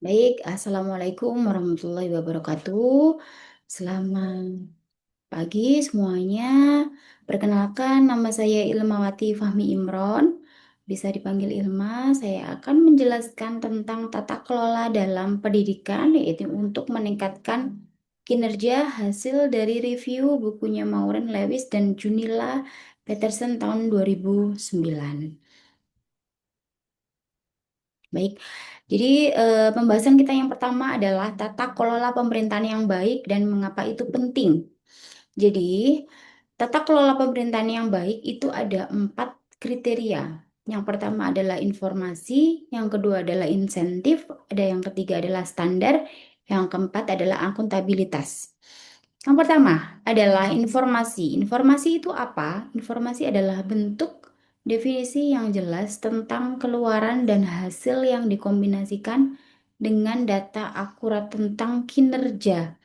Baik, Assalamualaikum warahmatullahi wabarakatuh. Selamat pagi semuanya. Perkenalkan, nama saya Ilmawati Fahmi Imron. Bisa dipanggil Ilma. Saya akan menjelaskan tentang tata kelola dalam pendidikan, yaitu untuk meningkatkan kinerja hasil dari review bukunya Maureen Lewis dan Junilla Peterson tahun 2009. Baik, jadi pembahasan kita yang pertama adalah tata kelola pemerintahan yang baik dan mengapa itu penting. Jadi, tata kelola pemerintahan yang baik itu ada 4 kriteria. Yang pertama adalah informasi, yang kedua adalah insentif, ada yang ketiga adalah standar, yang keempat adalah akuntabilitas. Yang pertama adalah informasi. Informasi itu apa? Informasi adalah bentuk definisi yang jelas tentang keluaran dan hasil yang dikombinasikan dengan data akurat tentang kinerja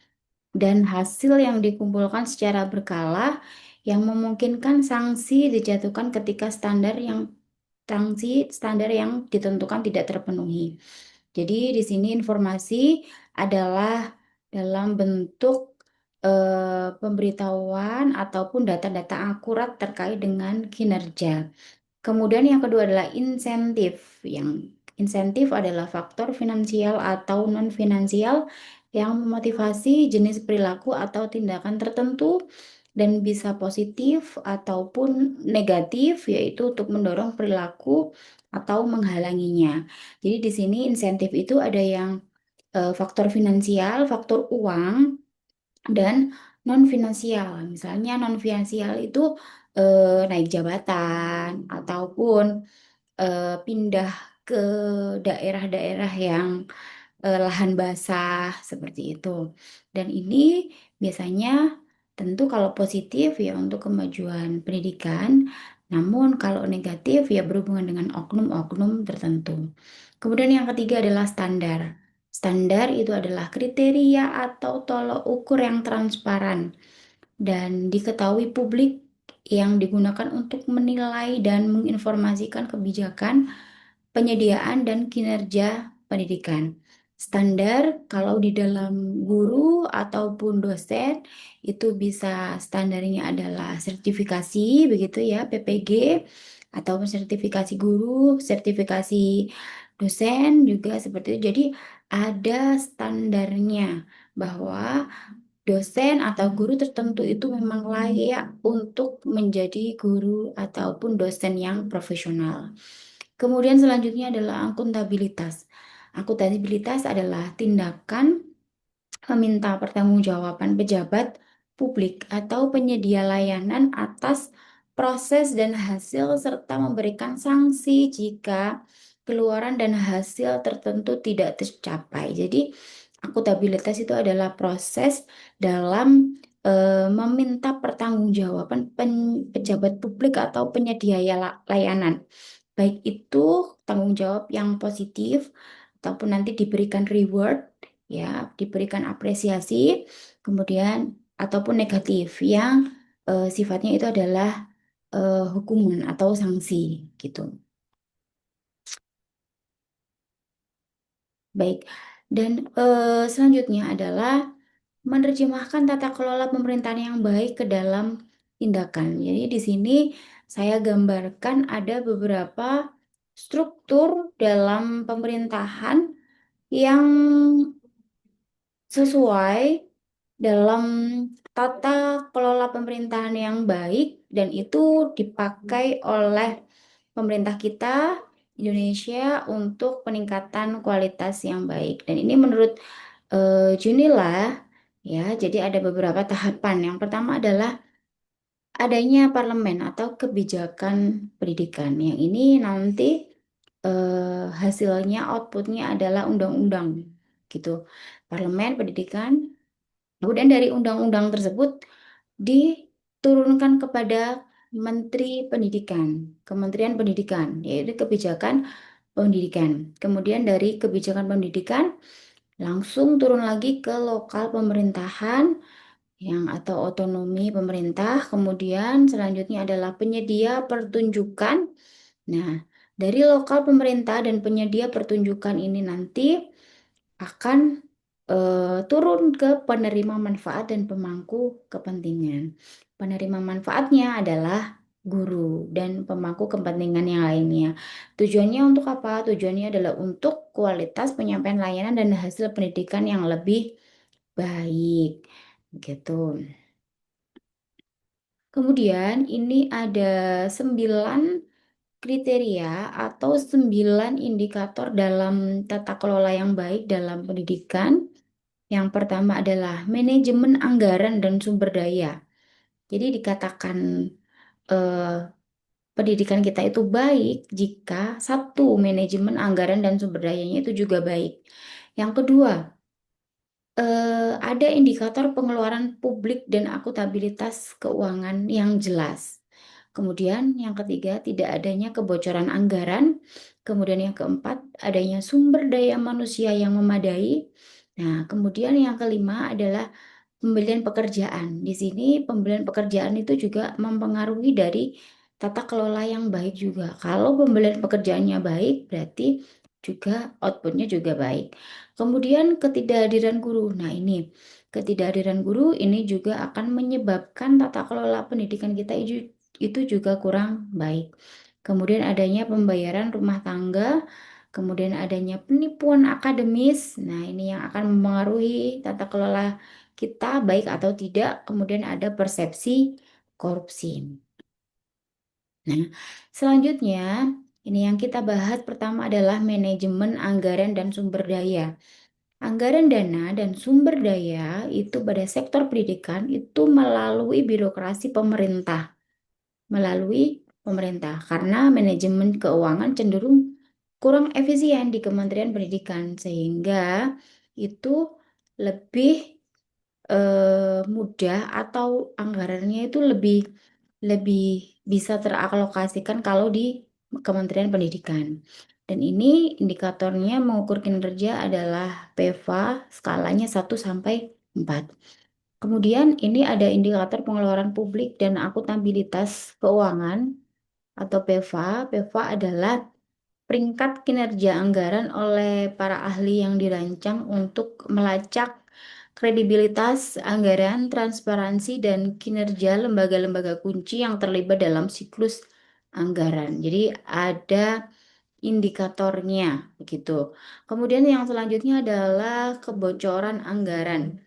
dan hasil yang dikumpulkan secara berkala yang memungkinkan sanksi dijatuhkan ketika sanksi standar yang ditentukan tidak terpenuhi. Jadi di sini informasi adalah dalam bentuk pemberitahuan ataupun data-data akurat terkait dengan kinerja. Kemudian yang kedua adalah insentif. Yang insentif adalah faktor finansial atau non-finansial yang memotivasi jenis perilaku atau tindakan tertentu dan bisa positif ataupun negatif, yaitu untuk mendorong perilaku atau menghalanginya. Jadi di sini insentif itu ada yang faktor finansial, faktor uang, dan non finansial. Misalnya non finansial itu naik jabatan ataupun pindah ke daerah-daerah yang lahan basah seperti itu. Dan ini biasanya tentu kalau positif ya untuk kemajuan pendidikan, namun kalau negatif ya berhubungan dengan oknum-oknum tertentu. Kemudian yang ketiga adalah standar. Standar itu adalah kriteria atau tolok ukur yang transparan dan diketahui publik yang digunakan untuk menilai dan menginformasikan kebijakan, penyediaan, dan kinerja pendidikan. Standar kalau di dalam guru ataupun dosen itu bisa standarnya adalah sertifikasi begitu ya PPG ataupun sertifikasi guru, sertifikasi dosen juga seperti itu. Jadi ada standarnya bahwa dosen atau guru tertentu itu memang layak untuk menjadi guru ataupun dosen yang profesional. Kemudian selanjutnya adalah akuntabilitas. Akuntabilitas adalah tindakan meminta pertanggungjawaban pejabat publik atau penyedia layanan atas proses dan hasil serta memberikan sanksi jika keluaran dan hasil tertentu tidak tercapai. Jadi, akuntabilitas itu adalah proses dalam meminta pertanggungjawaban pejabat publik atau penyedia layanan. Baik itu tanggung jawab yang positif ataupun nanti diberikan reward ya, diberikan apresiasi, kemudian ataupun negatif yang sifatnya itu adalah hukuman atau sanksi gitu. Baik, dan selanjutnya adalah menerjemahkan tata kelola pemerintahan yang baik ke dalam tindakan. Jadi di sini saya gambarkan ada beberapa struktur dalam pemerintahan yang sesuai dalam tata kelola pemerintahan yang baik dan itu dipakai oleh pemerintah kita Indonesia untuk peningkatan kualitas yang baik. Dan ini menurut Junilla ya, jadi ada beberapa tahapan. Yang pertama adalah adanya parlemen atau kebijakan pendidikan. Yang ini nanti hasilnya outputnya adalah undang-undang gitu. Parlemen pendidikan. Kemudian dari undang-undang tersebut diturunkan kepada Menteri Pendidikan, Kementerian Pendidikan, yaitu kebijakan pendidikan. Kemudian dari kebijakan pendidikan langsung turun lagi ke lokal pemerintahan yang atau otonomi pemerintah. Kemudian selanjutnya adalah penyedia pertunjukan. Nah, dari lokal pemerintah dan penyedia pertunjukan ini nanti akan turun ke penerima manfaat dan pemangku kepentingan. Penerima manfaatnya adalah guru dan pemangku kepentingan yang lainnya. Tujuannya untuk apa? Tujuannya adalah untuk kualitas penyampaian layanan dan hasil pendidikan yang lebih baik. Gitu. Kemudian ini ada 9 kriteria atau 9 indikator dalam tata kelola yang baik dalam pendidikan. Yang pertama adalah manajemen anggaran dan sumber daya. Jadi dikatakan eh, pendidikan kita itu baik jika satu, manajemen anggaran dan sumber dayanya itu juga baik. Yang kedua, ada indikator pengeluaran publik dan akuntabilitas keuangan yang jelas. Kemudian yang ketiga, tidak adanya kebocoran anggaran. Kemudian yang keempat, adanya sumber daya manusia yang memadai. Nah, kemudian yang kelima adalah pembelian pekerjaan. Di sini pembelian pekerjaan itu juga mempengaruhi dari tata kelola yang baik juga. Kalau pembelian pekerjaannya baik, berarti juga outputnya juga baik. Kemudian ketidakhadiran guru. Nah, ini ketidakhadiran guru ini juga akan menyebabkan tata kelola pendidikan kita itu juga kurang baik. Kemudian adanya pembayaran rumah tangga, kemudian adanya penipuan akademis. Nah, ini yang akan mempengaruhi tata kelola kita baik atau tidak. Kemudian ada persepsi korupsi. Nah, selanjutnya ini yang kita bahas pertama adalah manajemen anggaran dan sumber daya. Anggaran dana dan sumber daya itu pada sektor pendidikan itu melalui pemerintah karena manajemen keuangan cenderung kurang efisien di Kementerian Pendidikan sehingga itu lebih mudah atau anggarannya itu lebih lebih bisa teralokasikan kalau di Kementerian Pendidikan. Dan ini indikatornya mengukur kinerja adalah PEVA skalanya 1 sampai 4. Kemudian ini ada indikator pengeluaran publik dan akuntabilitas keuangan atau PEVA. PEVA adalah peringkat kinerja anggaran oleh para ahli yang dirancang untuk melacak kredibilitas anggaran, transparansi, dan kinerja lembaga-lembaga kunci yang terlibat dalam siklus anggaran. Jadi ada indikatornya begitu. Kemudian yang selanjutnya adalah kebocoran anggaran.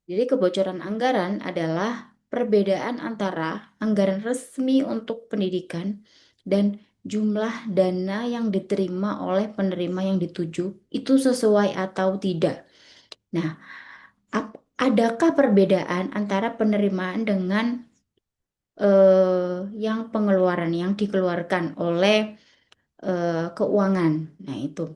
Jadi kebocoran anggaran adalah perbedaan antara anggaran resmi untuk pendidikan dan jumlah dana yang diterima oleh penerima yang dituju itu sesuai atau tidak. Nah, adakah perbedaan antara penerimaan dengan yang pengeluaran yang dikeluarkan oleh keuangan? Nah, itu.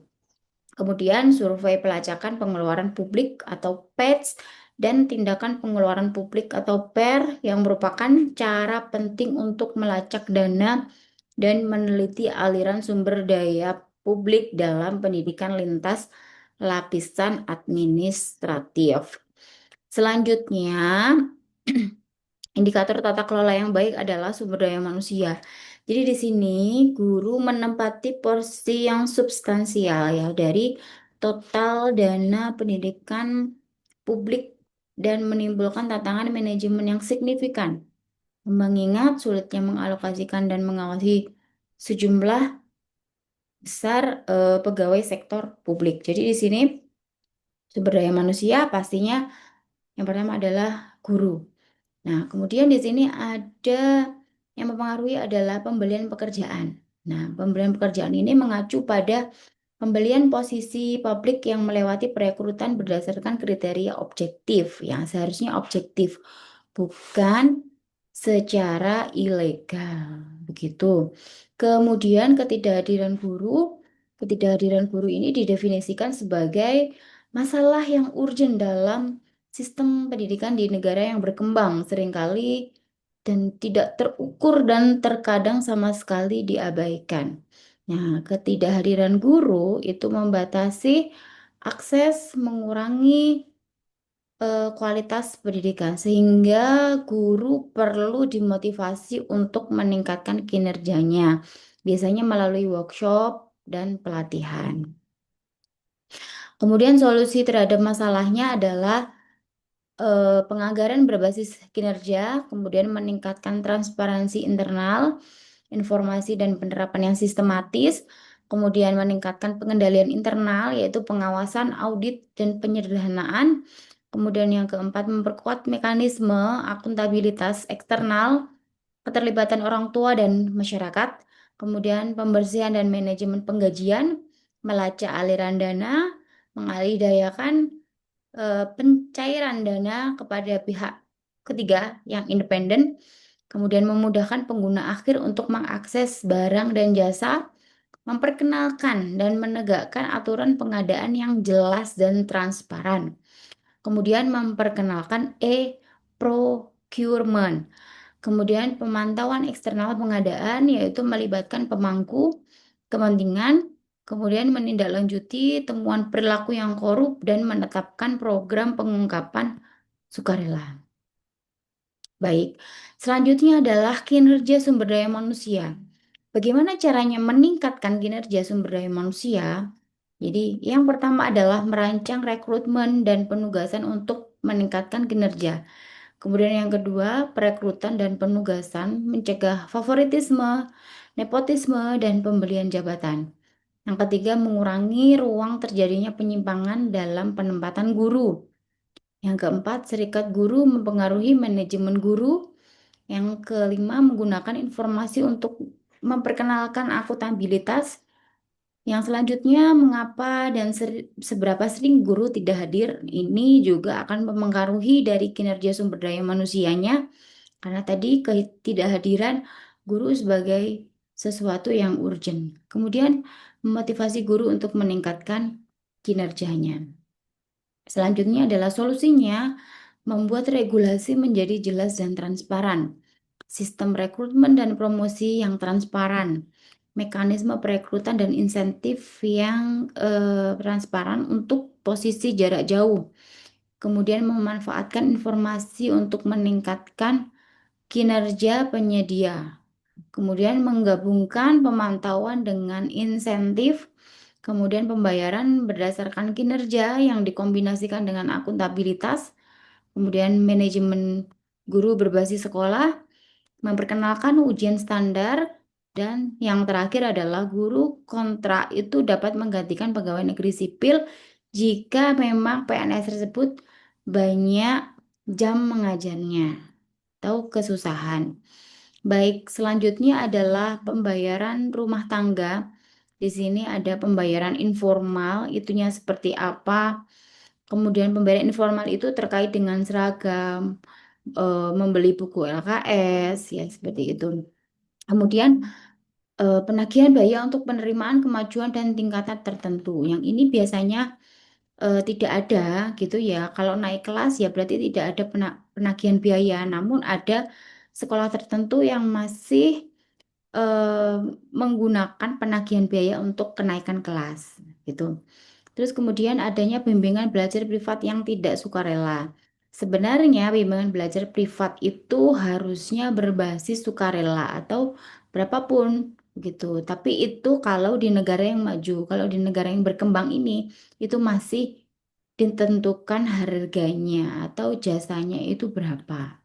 Kemudian survei pelacakan pengeluaran publik atau PETS dan tindakan pengeluaran publik atau PER yang merupakan cara penting untuk melacak dana dan meneliti aliran sumber daya publik dalam pendidikan lintas lapisan administratif. Selanjutnya, indikator tata kelola yang baik adalah sumber daya manusia. Jadi di sini guru menempati porsi yang substansial ya dari total dana pendidikan publik dan menimbulkan tantangan manajemen yang signifikan. Mengingat sulitnya mengalokasikan dan mengawasi sejumlah besar pegawai sektor publik. Jadi di sini sumber daya manusia pastinya yang pertama adalah guru. Nah, kemudian di sini ada yang mempengaruhi adalah pembelian pekerjaan. Nah, pembelian pekerjaan ini mengacu pada pembelian posisi publik yang melewati perekrutan berdasarkan kriteria objektif, yang seharusnya objektif, bukan secara ilegal. Begitu. Kemudian ketidakhadiran guru ini didefinisikan sebagai masalah yang urgent dalam sistem pendidikan di negara yang berkembang seringkali dan tidak terukur dan terkadang sama sekali diabaikan. Nah, ketidakhadiran guru itu membatasi akses, mengurangi kualitas pendidikan, sehingga guru perlu dimotivasi untuk meningkatkan kinerjanya, biasanya melalui workshop dan pelatihan. Kemudian solusi terhadap masalahnya adalah penganggaran berbasis kinerja, kemudian meningkatkan transparansi internal, informasi dan penerapan yang sistematis, kemudian meningkatkan pengendalian internal, yaitu pengawasan, audit, dan penyederhanaan. Kemudian yang keempat, memperkuat mekanisme akuntabilitas eksternal, keterlibatan orang tua dan masyarakat, kemudian pembersihan dan manajemen penggajian, melacak aliran dana, mengalihdayakan pencairan dana kepada pihak ketiga yang independen, kemudian memudahkan pengguna akhir untuk mengakses barang dan jasa, memperkenalkan dan menegakkan aturan pengadaan yang jelas dan transparan, kemudian memperkenalkan e-procurement. Kemudian pemantauan eksternal pengadaan yaitu melibatkan pemangku kepentingan, kemudian menindaklanjuti temuan perilaku yang korup dan menetapkan program pengungkapan sukarela. Baik, selanjutnya adalah kinerja sumber daya manusia. Bagaimana caranya meningkatkan kinerja sumber daya manusia? Jadi, yang pertama adalah merancang rekrutmen dan penugasan untuk meningkatkan kinerja. Kemudian yang kedua, perekrutan dan penugasan mencegah favoritisme, nepotisme, dan pembelian jabatan. Yang ketiga, mengurangi ruang terjadinya penyimpangan dalam penempatan guru. Yang keempat, serikat guru mempengaruhi manajemen guru. Yang kelima, menggunakan informasi untuk memperkenalkan akuntabilitas. Yang selanjutnya, mengapa dan seberapa sering guru tidak hadir, ini juga akan mempengaruhi dari kinerja sumber daya manusianya, karena tadi ketidakhadiran guru sebagai sesuatu yang urgent. Kemudian, memotivasi guru untuk meningkatkan kinerjanya. Selanjutnya adalah solusinya, membuat regulasi menjadi jelas dan transparan, sistem rekrutmen dan promosi yang transparan, mekanisme perekrutan dan insentif yang transparan untuk posisi jarak jauh, kemudian memanfaatkan informasi untuk meningkatkan kinerja penyedia, kemudian menggabungkan pemantauan dengan insentif, kemudian pembayaran berdasarkan kinerja yang dikombinasikan dengan akuntabilitas, kemudian manajemen guru berbasis sekolah, memperkenalkan ujian standar, dan yang terakhir adalah guru kontrak itu dapat menggantikan pegawai negeri sipil jika memang PNS tersebut banyak jam mengajarnya atau kesusahan. Baik, selanjutnya adalah pembayaran rumah tangga. Di sini ada pembayaran informal, itunya seperti apa. Kemudian pembayaran informal itu terkait dengan seragam, membeli buku LKS, ya seperti itu. Kemudian penagihan biaya untuk penerimaan kemajuan dan tingkatan tertentu. Yang ini biasanya tidak ada gitu ya. Kalau naik kelas ya berarti tidak ada penagihan biaya, namun ada sekolah tertentu yang masih eh, menggunakan penagihan biaya untuk kenaikan kelas gitu. Terus kemudian adanya bimbingan belajar privat yang tidak sukarela. Sebenarnya bimbingan belajar privat itu harusnya berbasis sukarela atau berapapun gitu. Tapi itu kalau di negara yang maju, kalau di negara yang berkembang ini itu masih ditentukan harganya atau jasanya itu berapa.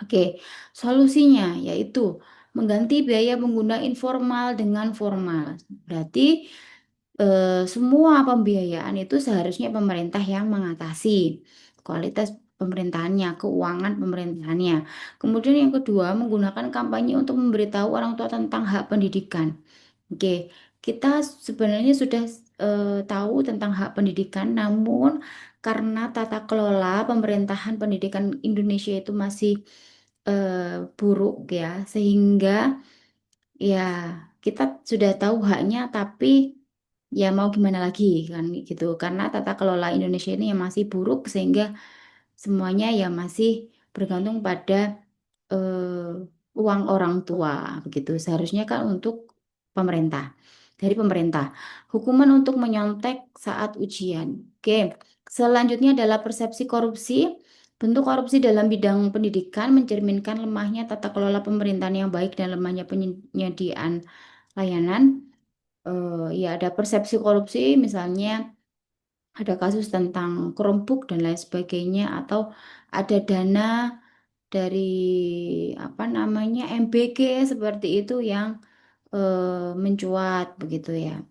Oke, solusinya yaitu mengganti biaya pengguna informal dengan formal. Berarti semua pembiayaan itu seharusnya pemerintah yang mengatasi kualitas pemerintahannya, keuangan pemerintahannya. Kemudian yang kedua, menggunakan kampanye untuk memberitahu orang tua tentang hak pendidikan. Oke, kita sebenarnya sudah tahu tentang hak pendidikan, namun karena tata kelola pemerintahan pendidikan Indonesia itu masih buruk ya, sehingga ya kita sudah tahu haknya, tapi ya mau gimana lagi kan gitu. Karena tata kelola Indonesia ini yang masih buruk, sehingga semuanya ya masih bergantung pada uang orang tua begitu. Seharusnya kan untuk pemerintah, dari pemerintah. Hukuman untuk menyontek saat ujian. Oke, selanjutnya adalah persepsi korupsi. Bentuk korupsi dalam bidang pendidikan mencerminkan lemahnya tata kelola pemerintahan yang baik dan lemahnya penyediaan layanan. Ya ada persepsi korupsi misalnya ada kasus tentang kerumpuk dan lain sebagainya, atau ada dana dari apa namanya MBG seperti itu yang mencuat begitu ya.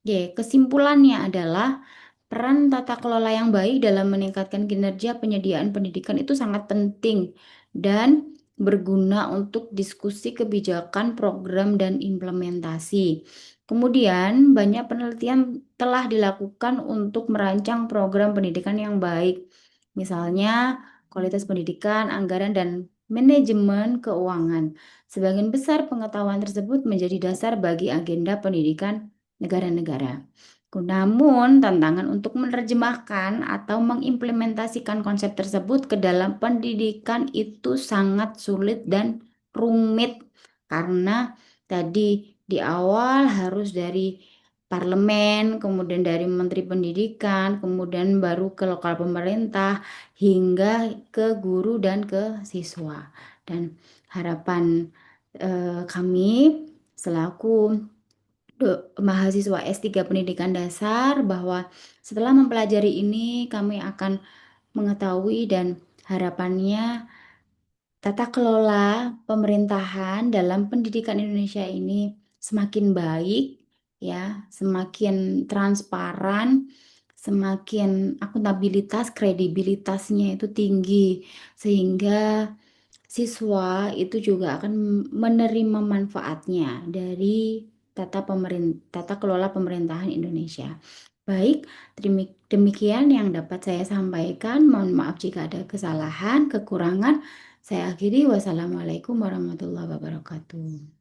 Oke, kesimpulannya adalah peran tata kelola yang baik dalam meningkatkan kinerja penyediaan pendidikan itu sangat penting dan berguna untuk diskusi kebijakan, program, dan implementasi. Kemudian, banyak penelitian telah dilakukan untuk merancang program pendidikan yang baik. Misalnya, kualitas pendidikan, anggaran, dan manajemen keuangan. Sebagian besar pengetahuan tersebut menjadi dasar bagi agenda pendidikan negara-negara. Namun, tantangan untuk menerjemahkan atau mengimplementasikan konsep tersebut ke dalam pendidikan itu sangat sulit dan rumit karena tadi di awal harus dari parlemen, kemudian dari menteri pendidikan, kemudian baru ke lokal pemerintah hingga ke guru dan ke siswa. Dan harapan kami selaku mahasiswa S3 Pendidikan Dasar bahwa setelah mempelajari ini kami akan mengetahui dan harapannya tata kelola pemerintahan dalam pendidikan Indonesia ini semakin baik ya, semakin transparan, semakin akuntabilitas, kredibilitasnya itu tinggi sehingga siswa itu juga akan menerima manfaatnya dari tata kelola pemerintahan Indonesia. Baik, demikian yang dapat saya sampaikan. Mohon maaf jika ada kesalahan, kekurangan. Saya akhiri. Wassalamualaikum warahmatullahi wabarakatuh.